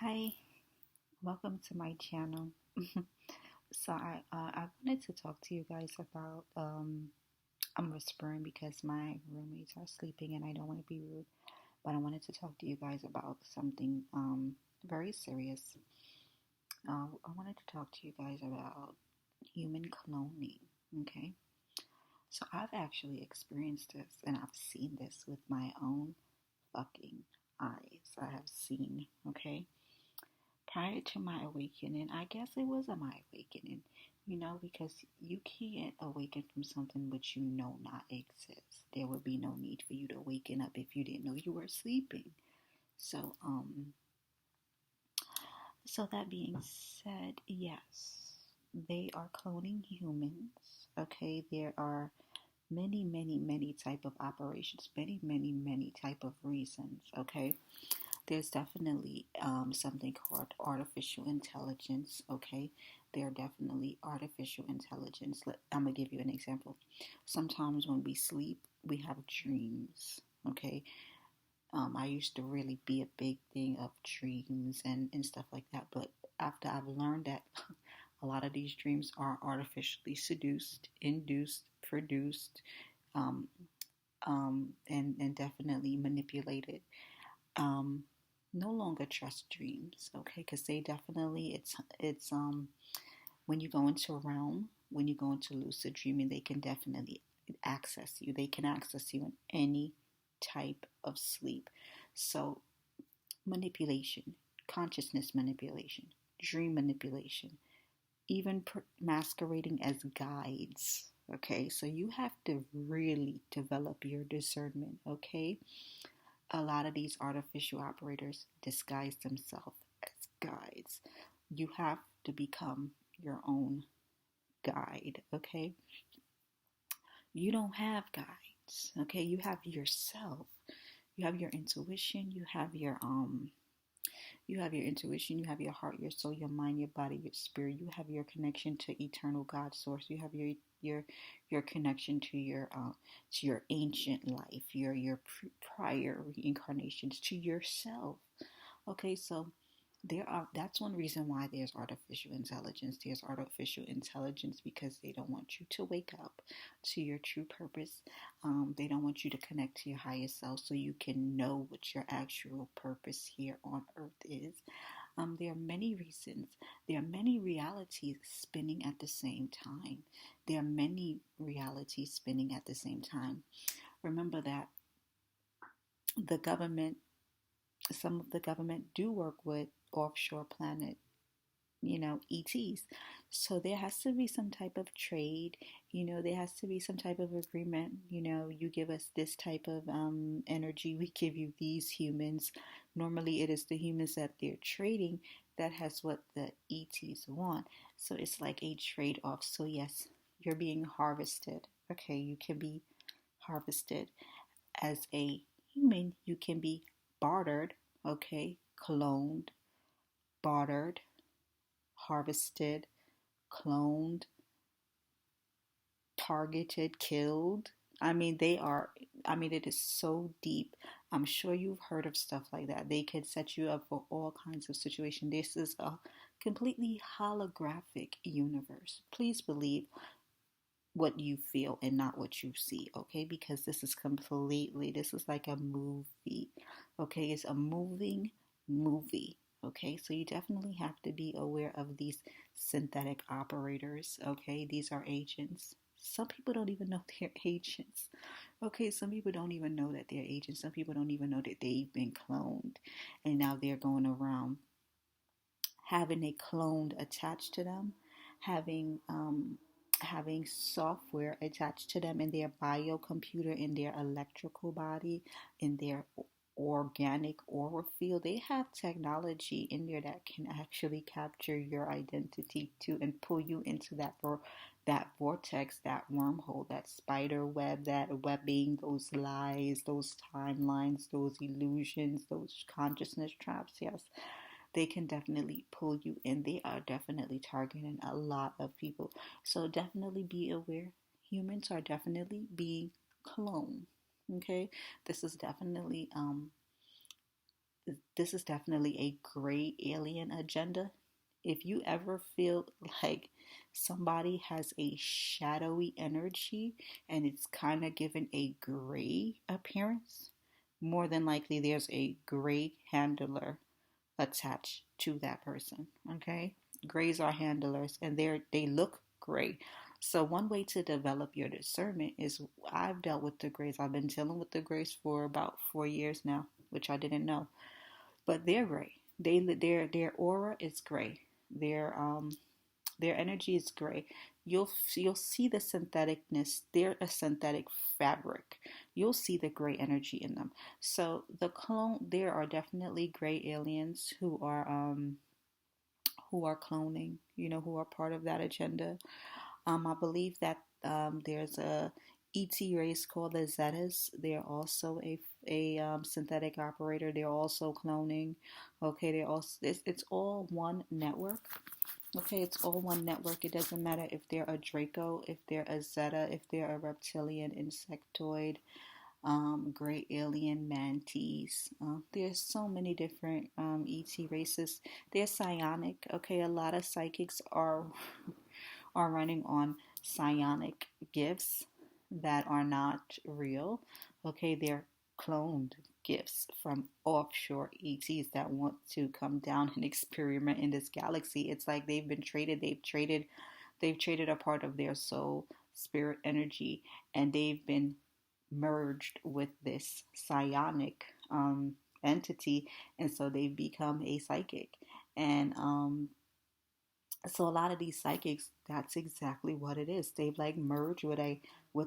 Hi, welcome to my channel. So I wanted to talk to you guys about I'm whispering because my roommates are sleeping and I don't want to be rude, but I wanted to talk to you guys about something very serious. I wanted to talk to you guys about human cloning. Okay, so I've actually experienced this and I've seen this with my own fucking eyes. I have seen. Okay. Prior to my awakening, I guess it was a my awakening, because you can't awaken from something which you know not exists. There would be no need for you to waken up if you didn't know you were sleeping. So, so that being said, yes, they are cloning humans. Okay, there are many type of operations, many type of reasons. Okay, there's definitely something called artificial intelligence. Okay, there are definitely artificial intelligence. I'm gonna give you an example. Sometimes when we sleep, we have dreams. Okay, I used to really be a big thing of dreams and stuff like that, but after I've learned that a lot of these dreams are artificially seduced, induced, produced, um, and definitely manipulated. um, no longer trust dreams, okay? Because they definitely it's when you go into a realm, when you go into lucid dreaming, they can definitely access you. They can access you in any type of sleep. So manipulation, consciousness manipulation, dream manipulation, even masquerading as guides. Okay, so you have to really develop your discernment. Okay, a lot of these artificial operators disguise themselves as guides. You have to become your own guide, okay? You don't have guides, okay? You have yourself. You have your intuition, you have your intuition, you have your heart, your soul, your mind, your body, your spirit. You have your connection to eternal God source. You have your connection to your ancient life, your prior reincarnations, to yourself. Okay, so that's one reason why there's artificial intelligence. There's artificial intelligence because they don't want you to wake up to your true purpose. They don't want you to connect to your highest self so you can know what your actual purpose here on earth is. There are many reasons. There are many realities spinning at the same time. There are many realities spinning at the same time. Remember that the government, some of the government do work with offshore planet, ETs. So there has to be some type of trade, there has to be some type of agreement. You give us this type of energy, we give you these humans. Normally, it is the humans that they're trading that has what the ETs want. So it's like a trade off. So, yes, you're being harvested. Okay, you can be harvested as a human, you can be bartered, okay, cloned, bartered, harvested, cloned, targeted, killed. It is so deep. I'm sure you've heard of stuff like that. They can set you up for all kinds of situations. This is a completely holographic universe. Please believe what you feel and not what you see, okay? Because this is like a movie, okay? It's a moving movie, okay? So you definitely have to be aware of these synthetic operators, okay? These are agents. Some people don't even know they're agents, okay? Some people don't even know that they're agents. Some people don't even know that they've been cloned, and now they're going around having a clone attached to them, having having software attached to them in their biocomputer, in their electrical body, in their organic aura field. They have technology in there that can actually capture your identity too and pull you into that vortex, that wormhole, that spider web, that webbing, those lies, those timelines, those illusions, those consciousness traps. Yes, they can definitely pull you in. They are definitely targeting a lot of people. So definitely be aware. Humans are definitely being cloned. Okay, this is definitely This is definitely a gray alien agenda. If you ever feel like somebody has a shadowy energy and it's kind of given a gray appearance, more than likely there's a gray handler attached to that person. Okay, grays are handlers, and they look gray. So one way to develop your discernment is, I've dealt with the grays. I've been dealing with the grays for about 4 years now, which I didn't know, but they're gray. Their aura is gray. Their energy is gray. You'll see the syntheticness. They're a synthetic fabric. You'll see the gray energy in them. So there are definitely gray aliens who are cloning. Who are part of that agenda. I believe that there's a ET race called the Zetas. They're also a synthetic operator. They're also cloning. Okay, it's all one network. Okay, it's all one network. It doesn't matter if they're a Draco, if they're a Zeta, if they're a reptilian, insectoid, gray alien, mantis. There's so many different ET races. They're psionic. Okay, a lot of psychics are running on psionic gifts that are not real. Okay, they're cloned gifts from offshore ETs that want to come down and experiment in this galaxy. It's like they've been traded. They've traded a part of their soul, spirit energy, and they've been merged with this psionic entity, and so they've become a psychic. And so a lot of these psychics, that's exactly what it is. They've like merged with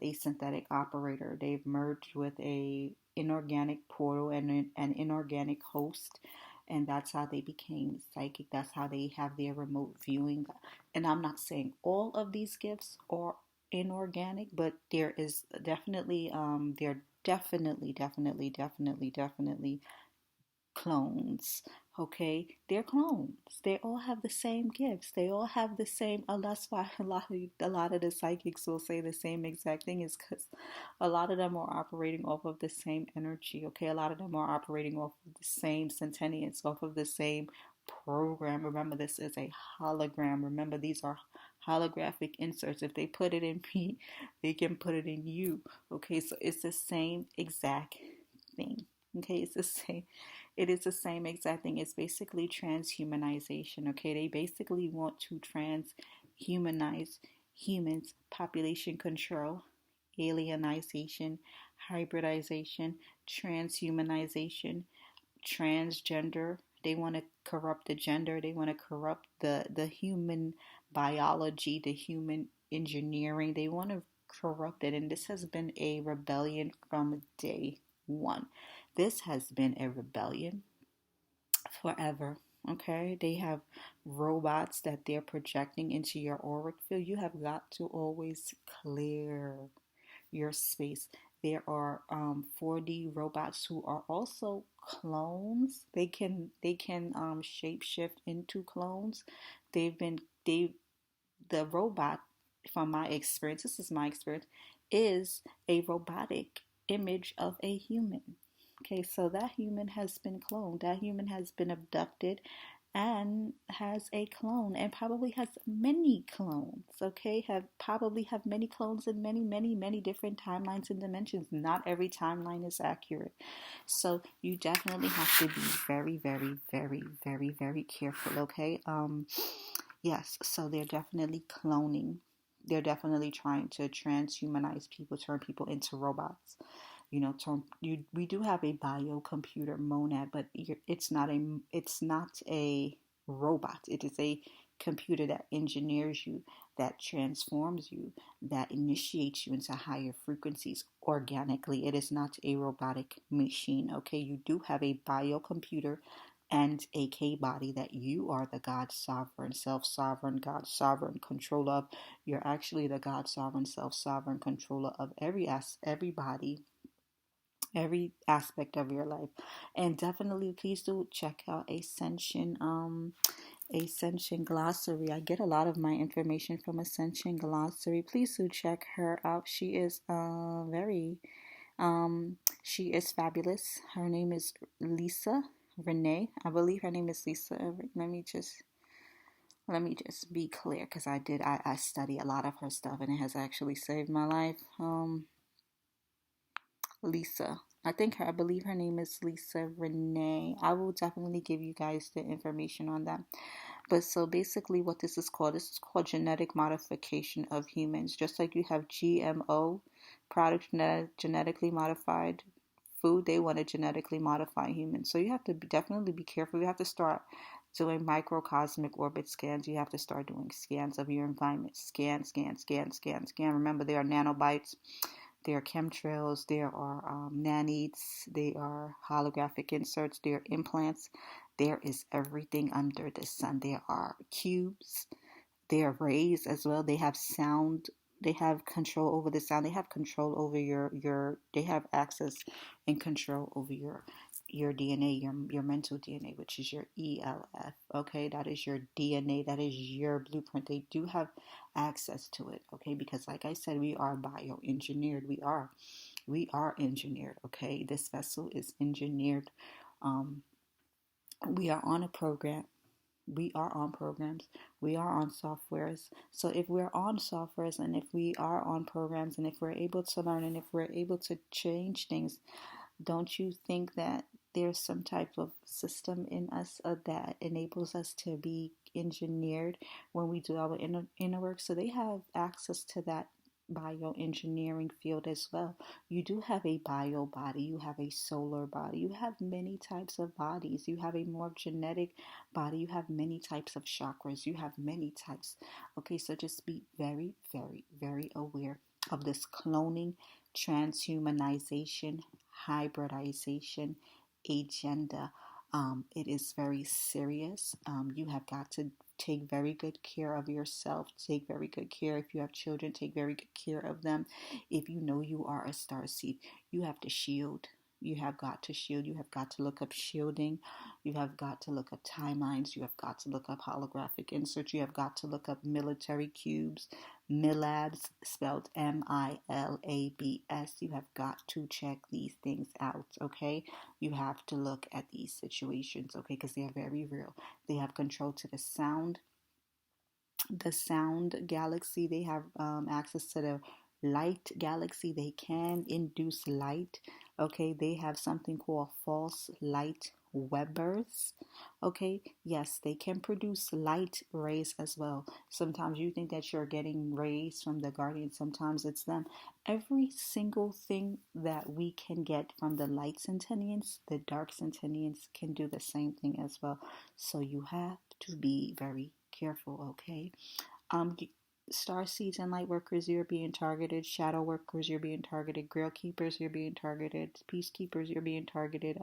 a synthetic operator. They've merged with a inorganic portal and an inorganic host, and that's how they became psychic. That's how they have their remote viewing. And I'm not saying all of these gifts are inorganic, but they're definitely clones. Okay, they're clones. They all have the same gifts. They all have the same. That's why a lot of the psychics will say the same exact thing, is because a lot of them are operating off of the same energy. Okay, a lot of them are operating off of the same sentience, off of the same program. Remember, this is a hologram. Remember, these are holographic inserts. If they put it in me, they can put it in you. Okay, so it's the same exact thing. Okay, it is the same exact thing. It's basically transhumanization. Okay, they basically want to transhumanize humans, population control, alienization, hybridization, transhumanization, transgender. They want to corrupt the gender. They want to corrupt the human biology, the human engineering. They want to corrupt it. And this has been a rebellion from day one. This has been a rebellion forever. Okay, they have robots that they're projecting into your auric field. You have got to always clear your space. There are 4D robots who are also clones. They can shapeshift into clones. They've been they The robot, from my experience, this is my experience, is a robotic image of a human. Okay, so that human has been cloned. That human has been abducted and has a clone, and probably has many clones. Okay, have many clones in many different timelines and dimensions. Not every timeline is accurate, so you definitely have to be very, very, very, very, very careful. Okay, yes, so they're definitely cloning. They're definitely trying to transhumanize people, turn people into robots. We do have a biocomputer monad, but it's not a robot. It is a computer that engineers you, that transforms you, that initiates you into higher frequencies organically. It is not a robotic machine. Okay, you do have a biocomputer and a K body that you are the God sovereign, self sovereign, God sovereign controller of. You're actually the God sovereign, self sovereign controller of every body, every aspect of your life. And definitely please do check out Ascension Glossary. I get a lot of my information from Ascension Glossary. Please do check her out. She is she is fabulous. Her name is Lisa. Renee. I believe her name is Lisa. Let me just be clear, because I study a lot of her stuff, and it has actually saved my life. Lisa. I believe her name is Lisa Renee. I will definitely give you guys the information on that. But so basically what this is called genetic modification of humans. Just like you have GMO, product genetically modified food, they want to genetically modify humans. So you have to definitely be careful. You have to start doing microcosmic orbit scans. You have to start doing scans of your environment. Scan. Remember, they are nanobites. There are chemtrails, there are nanites, there are holographic inserts, there are implants. There is everything under the sun. There are cubes, there are rays as well. They have sound. They have control over the sound. They have control over they have access and control over your DNA, your mental DNA, which is your ELF. Okay, that is your DNA. That is your blueprint. They do have access to it. Okay, because like I said, we are bioengineered. We are engineered. Okay, this vessel is engineered. Um, we are on a program. We are on programs. We are on softwares. So if we're on softwares, and if we are on programs, and if we're able to learn, and if we're able to change things, don't you think that there's some type of system in us that enables us to be engineered when we do our inner work? So they have access to that bioengineering field as well. You do have a bio body, you have a solar body, you have many types of bodies, you have a more genetic body, you have many types of chakras, you have many types. Okay, so just be very, very, very aware of this cloning, transhumanization, hybridization agenda. It is very serious. You have got to take very good care of yourself. Take very good care. If you have children, take very good care of them. If you know you are a star seed, you have to shield. You have got to shield. You have got to look up shielding. You have got to look up timelines. You have got to look up holographic inserts. You have got to look up military cubes, MILABs, spelled MILABS. You have got to check these things out, okay? You have to look at these situations, okay? Because they are very real. They have control to the sound galaxy. They have access to the light galaxy. They can induce light. Okay, they have something called false light webbers. Okay, yes, they can produce light rays as well. Sometimes you think that you're getting rays from the guardian, sometimes it's them. Every single thing that we can get from the light sentience, the dark sentience can do the same thing as well. So you have to be very careful, okay? Um, Star seeds and light workers, you're being targeted. Shadow workers, you're being targeted. Grail keepers, you're being targeted. Peacekeepers, you're being targeted.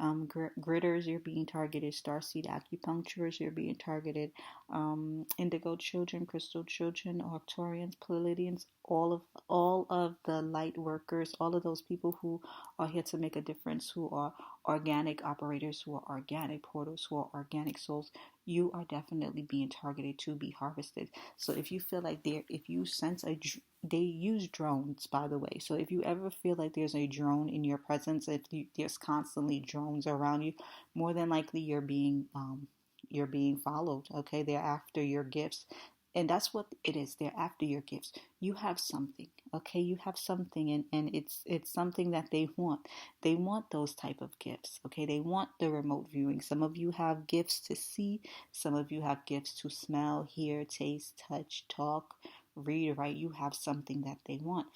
Gritters, you're being targeted. Starseed acupuncturists, you're being targeted. Indigo children, crystal children, Arcturians, Pleiadians, all of the light workers, all of those people who are here to make a difference, who are organic operators, who are organic portals, who are organic souls. You are definitely being targeted to be harvested. So if you feel like if you sense they use drones, by the way. So if you ever feel like there's a drone in your presence, there's constantly drones around you, more than likely you're being followed. Okay, they're after your gifts, and that's what it is. They're after your gifts. You have something. Okay, you have something, and it's something that they want. They want those type of gifts. Okay, they want the remote viewing. Some of you have gifts to see. Some of you have gifts to smell, hear, taste, touch, talk, read, write. You have something that they want.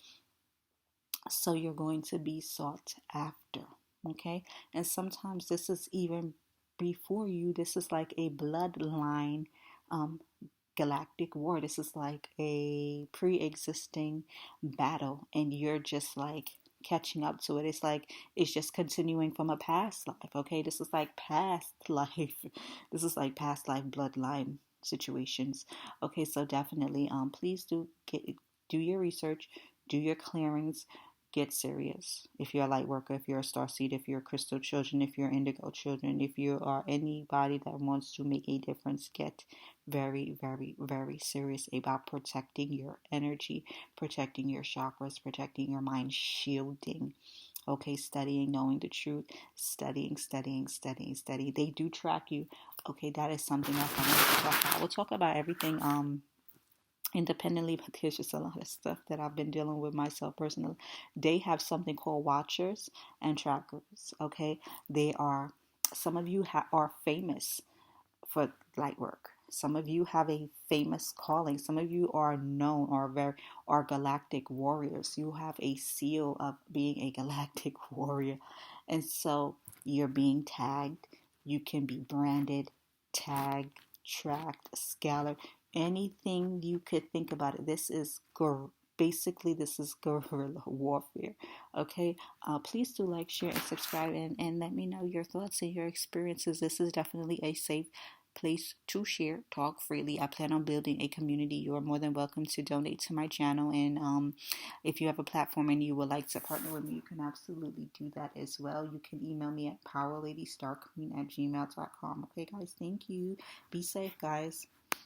So you're going to be sought after. Okay, and sometimes this is even before you. This is like a bloodline galactic war. This is like a pre-existing battle, and you're just like catching up to it. It's like it's just continuing from a past life. Okay, this is like past life. This is like past life bloodline situations. Okay, so definitely please do your research, do your clearings, get serious. If you're a light worker, if you're a star seed, if you're crystal children, if you're indigo children, if you are anybody that wants to make a difference, get very, very, very serious about protecting your energy, protecting your chakras, protecting your mind, shielding. Okay, studying, knowing the truth, studying, studying, studying, studying. They do track you. Okay, that is something else I want to talk about. We'll talk about everything independently, but there's just a lot of stuff that I've been dealing with myself personally. They have something called watchers and trackers. Okay, they are, some of you are famous for light work. Some of you have a famous calling. Some of you are known or are galactic warriors. You have a seal of being a galactic warrior. And so you're being tagged. You can be branded, tagged, tracked, scoured, anything you could think about it. Basically, this is guerrilla warfare. Okay, please do like, share, and subscribe, and let me know your thoughts and your experiences. This is definitely a safe place to share, talk freely. I plan on building a community. You are more than welcome to donate to my channel, and if you have a platform and you would like to partner with me, you can absolutely do that as well. You can email me at powerladystarqueen@gmail.com. Okay, guys, thank you. Be safe, guys.